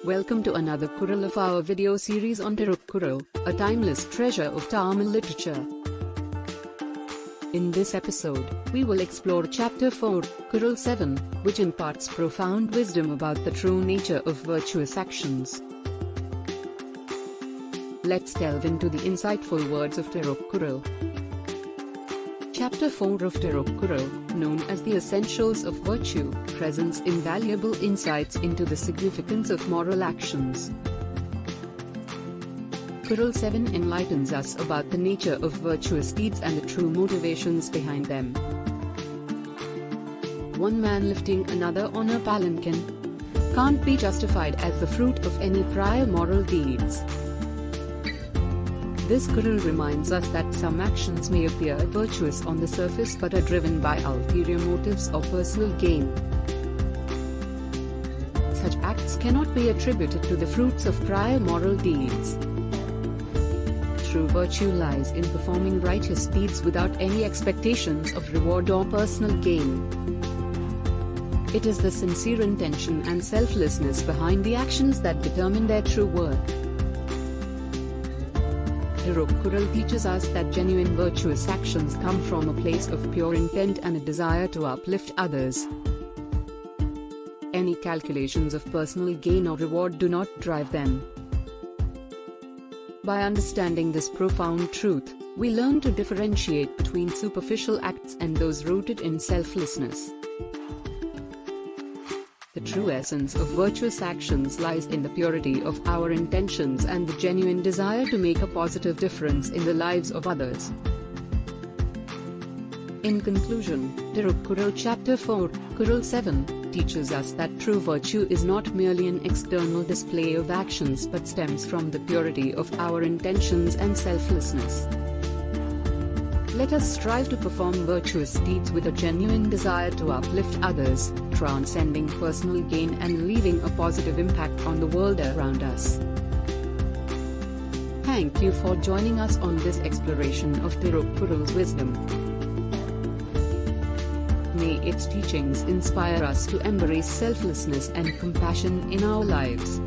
Welcome to another Kural of our video series on Thirukkural, a timeless treasure of Tamil literature. In this episode, we will explore Chapter 4, Kural 7, which imparts profound wisdom about the true nature of virtuous actions. Let's delve into the insightful words of Thirukkural. Chapter 4 of Thirukkural, known as the Essentials of Virtue, presents invaluable insights into the significance of moral actions. Kural 7 enlightens us about the nature of virtuous deeds and the true motivations behind them. One man lifting another on a palanquin can't be justified as the fruit of any prior moral deeds. This Kural reminds us that some actions may appear virtuous on the surface but are driven by ulterior motives or personal gain. Such acts cannot be attributed to the fruits of prior moral deeds. True virtue lies in performing righteous deeds without any expectations of reward or personal gain. It is the sincere intention and selflessness behind the actions that determine their true worth. Thirukkural teaches us that genuine virtuous actions come from a place of pure intent and a desire to uplift others. Any calculations of personal gain or reward do not drive them. By understanding this profound truth, we learn to differentiate between superficial acts and those rooted in selflessness. The true essence of virtuous actions lies in the purity of our intentions and the genuine desire to make a positive difference in the lives of others. In conclusion, Thirukkural Chapter 4, Kural 7, teaches us that true virtue is not merely an external display of actions but stems from the purity of our intentions and selflessness. Let us strive to perform virtuous deeds with a genuine desire to uplift others, transcending personal gain and leaving a positive impact on the world around us. Thank you for joining us on this exploration of Thirukkural's wisdom. May its teachings inspire us to embrace selflessness and compassion in our lives.